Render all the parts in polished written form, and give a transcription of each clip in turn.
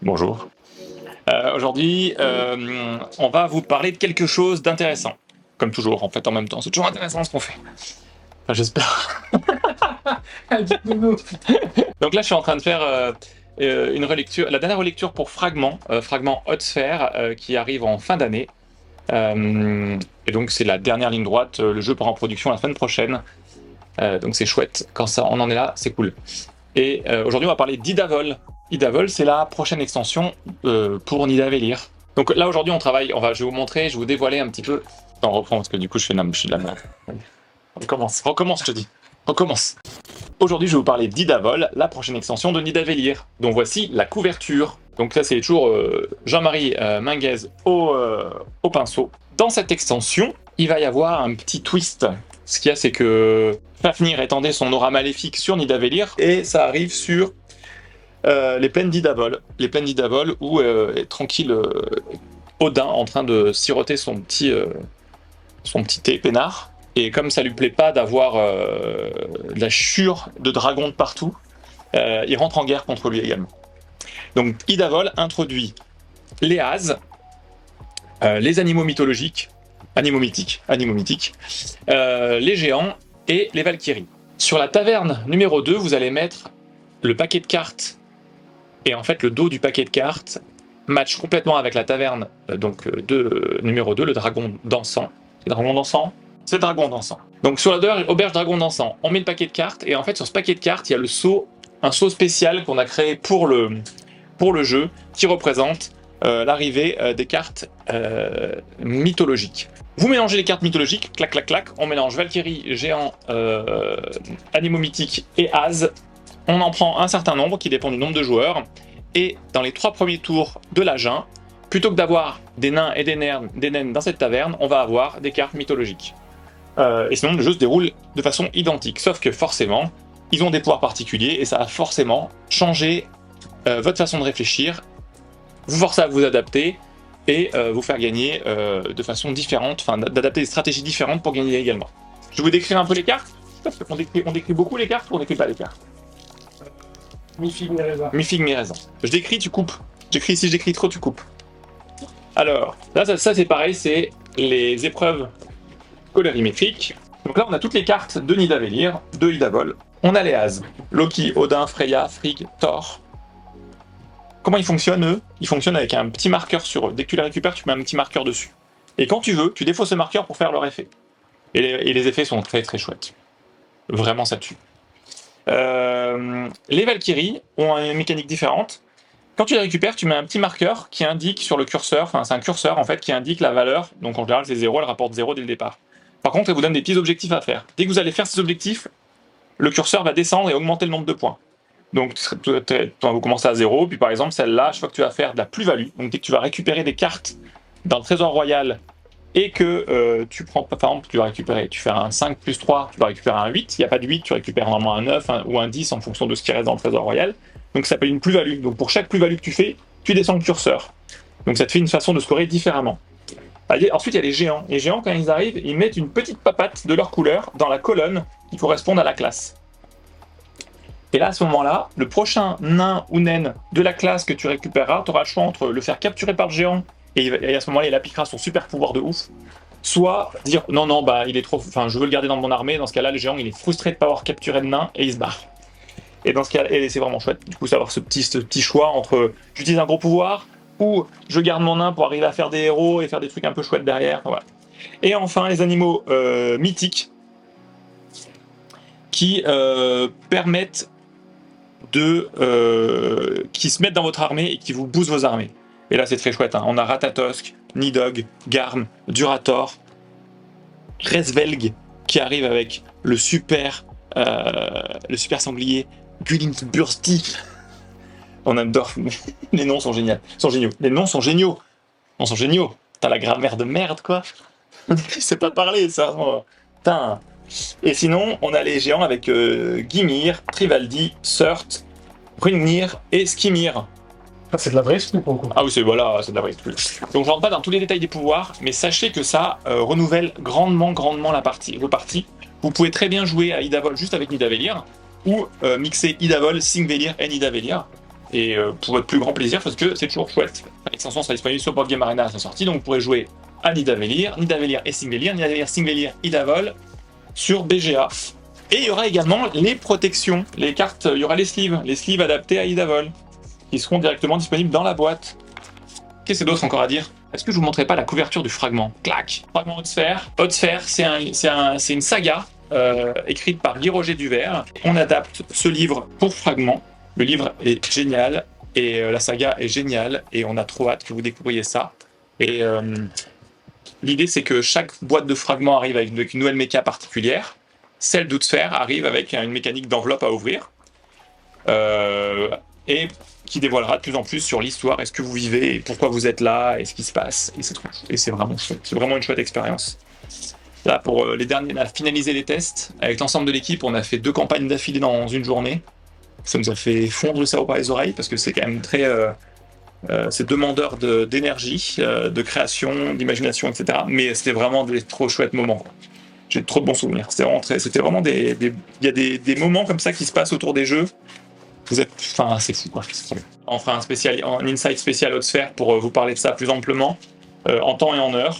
Bonjour. Aujourd'hui, on va vous parler de quelque chose d'intéressant. Comme toujours, en fait, en même temps. C'est toujours intéressant ce qu'on fait. Enfin, j'espère. Donc là, je suis en train de faire une relecture, la dernière relecture pour Fragment, Fragment Haute Sphère, qui arrive en fin d'année. Et donc, c'est la dernière ligne droite. Le jeu part en production la semaine prochaine. Donc, c'est chouette. Quand ça, on en est là, c'est cool. Et aujourd'hui, on va parler d'Idavol. Idavol, c'est la prochaine extension pour Nidavellir. Donc là, aujourd'hui, on travaille. Je vais vous montrer, je vais vous dévoiler un petit peu. Attends, on reprend parce que du coup, je suis de la merde. Recommence, je te dis. Recommence. Aujourd'hui, je vais vous parler d'Idavol, la prochaine extension de Nidavellir. Donc voici la couverture. Donc ça, c'est toujours Jean-Marie Minguez au pinceau. Dans cette extension, il va y avoir un petit twist. Ce qu'il y a, c'est que Fafnir étendait son aura maléfique sur Nidavellir et ça arrive sur les plaines d'Idavol. Les plaines d'Idavol où est tranquille Odin en train de siroter son petit thé peinard. Et comme ça lui plaît pas d'avoir de la chure de dragons de partout, il rentre en guerre contre lui également. Donc Idavol introduit les As, les animaux mythologiques, animaux mythiques, les géants et les Valkyries. Sur la taverne numéro 2, vous allez mettre le paquet de cartes, et en fait le dos du paquet de cartes match complètement avec la taverne numéro 2, le dragon dansant. C'est dragon dansant ? C'est dragon dansant. Donc sur la auberge dragon dansant, on met le paquet de cartes, et en fait sur ce paquet de cartes, il y a un sceau spécial qu'on a créé pour le jeu, qui représente l'arrivée des cartes mythologiques. Vous mélangez les cartes mythologiques, clac clac clac, on mélange Valkyrie, géant, animaux mythiques et As. On en prend un certain nombre qui dépend du nombre de joueurs, et dans les 3 premiers tours de l'Agen, plutôt que d'avoir des nains et des naines dans cette taverne, on va avoir des cartes mythologiques. Et sinon le jeu se déroule de façon identique, sauf que forcément, ils ont des pouvoirs particuliers, et ça va forcément changer votre façon de réfléchir, vous forcer à vous adapter, et vous faire gagner de façon différente, enfin d'adapter des stratégies différentes pour gagner également. Je vais vous décrire un peu les cartes. On décrit beaucoup les cartes ou on décrit pas les cartes? Mi-figue, mi-raisin. Mi-figue, mi-raisin. Je décris, tu coupes. Si je décris trop, tu coupes. Alors, là, ça c'est pareil, c'est les épreuves colorimétriques. Donc là, on a toutes les cartes de Nidavellir, de Idavol. On a les As. Loki, Odin, Freya, Frigg, Thor. Comment ils fonctionnent, eux? Ils fonctionnent avec un petit marqueur sur eux. Dès que tu les récupères, tu mets un petit marqueur dessus. Et quand tu veux, tu défausses ce marqueur pour faire leur effet. Et les effets sont très très chouettes. Vraiment, ça tue. Les Valkyries ont une mécanique différente. Quand tu les récupères, tu mets un petit marqueur qui indique sur le curseur, enfin c'est un curseur en fait, qui indique la valeur. Donc en général, c'est 0, elle rapporte 0 dès le départ. Par contre, elle vous donne des petits objectifs à faire. Dès que vous allez faire ces objectifs, le curseur va descendre et augmenter le nombre de points. Donc vous commencez à 0, puis par exemple celle-là, à chaque fois que tu vas faire de la plus-value, donc dès que tu vas récupérer des cartes dans le trésor royal et que tu prends, par exemple, tu fais un 5 plus 3, tu vas récupérer un 8, il n'y a pas de 8, tu récupères normalement un 9 ou un 10 en fonction de ce qui reste dans le trésor royal, donc ça s'appelle une plus-value. Donc pour chaque plus-value que tu fais, tu descends le curseur. Donc ça te fait une façon de scorer différemment. Ensuite, il y a les géants. Les géants, quand ils arrivent, ils mettent une petite papate de leur couleur dans la colonne qui correspond à la classe. Et là, à ce moment-là, le prochain nain ou naine de la classe que tu récupéreras, tu auras le choix entre le faire capturer par le géant, et à ce moment-là, il appliquera son super pouvoir de ouf, soit dire non, bah il est trop, enfin je veux le garder dans mon armée. Dans ce cas-là, le géant il est frustré de ne pas avoir capturé de nain et il se barre. Et dans ce cas, et c'est vraiment chouette. Du coup, savoir ce petit choix entre j'utilise un gros pouvoir ou je garde mon nain pour arriver à faire des héros et faire des trucs un peu chouettes derrière. Voilà. Et enfin, les animaux mythiques qui permettent qui se mettent dans votre armée et qui vous boostent vos armées. Et là, c'est très chouette. Hein. On a Ratatosk, Nidhogg, Garm, Durator, Resvelg qui arrive avec le super sanglier Gullinsbursti. On adore. Les noms sont géniaux. Les noms sont géniaux. T'as la grammaire de merde, quoi. C'est pas parler, ça. Putain. Et sinon, on a les géants avec Gymir, Trivaldi, Surt, Hrungnir et Skimir. Ah, c'est de la vraie truc pour le coup. Ah oui, c'est de la vraie truc. Donc je rentre pas dans tous les détails des pouvoirs, mais sachez que ça renouvelle grandement la partie. Vous pouvez très bien jouer à Idavol juste avec Nidavellir, ou mixer Idavol, Singvellir et Nidavellir. Et pour votre plus grand plaisir, parce que c'est toujours chouette. L'extension sera disponible sur Board Game Arena à sa sortie, donc vous pourrez jouer à Nidavellir, Nidavellir et Singvellir, Nidavellir, Singvellir, Idavol sur BGA. Et il y aura également les protections, les cartes, il y aura les sleeves adaptés à Idavol, qui seront directement disponibles dans la boîte. Qu'est-ce que d'autre encore à dire? Est-ce que je vous montrerai pas la couverture du fragment? Clac! Fragment Haute-Sphère. Haute-Sphère, c'est une saga écrite par Guy Roger Duvert. On adapte ce livre pour Fragment. Le livre est génial et la saga est géniale et on a trop hâte que vous découvriez ça. Et l'idée, c'est que chaque boîte de fragments arrive avec une nouvelle méca particulière. Celle d'Haute-Sphère arrive avec une mécanique d'enveloppe à ouvrir. Et qui dévoilera de plus en plus sur l'histoire et ce que vous vivez, et pourquoi vous êtes là, et ce qui se passe. Et c'est vraiment chouette. C'est vraiment une chouette expérience. Là, pour les derniers, on a finalisé les tests. Avec l'ensemble de l'équipe, on a fait 2 campagnes d'affilée dans une journée. Ça nous a fait fondre le cerveau par les oreilles, parce que c'est quand même très... c'est demandeur d'énergie, de création, d'imagination, etc. Mais c'était vraiment des trop chouettes moments. J'ai trop de bons souvenirs. C'était vraiment il y a des moments comme ça qui se passent autour des jeux. Enfin, c'est fou, quoi. On fera un insight spécial Haute-Sphère pour vous parler de ça plus amplement, en temps et en heure.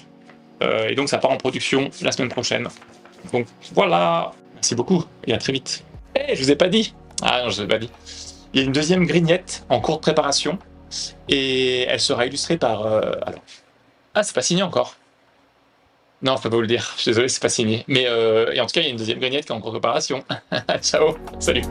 Et donc, ça part en production la semaine prochaine. Donc, voilà. Merci beaucoup et à très vite. Je vous ai pas dit. Ah non, je vous ai pas dit. Il y a une deuxième grignette en cours de préparation. Et elle sera illustrée par... alors... Ah, c'est pas signé encore. Non, je peux pas vous le dire. Je suis désolé, c'est pas signé. Mais et en tout cas, il y a une deuxième grignette qui est en cours de préparation. Ciao. Salut.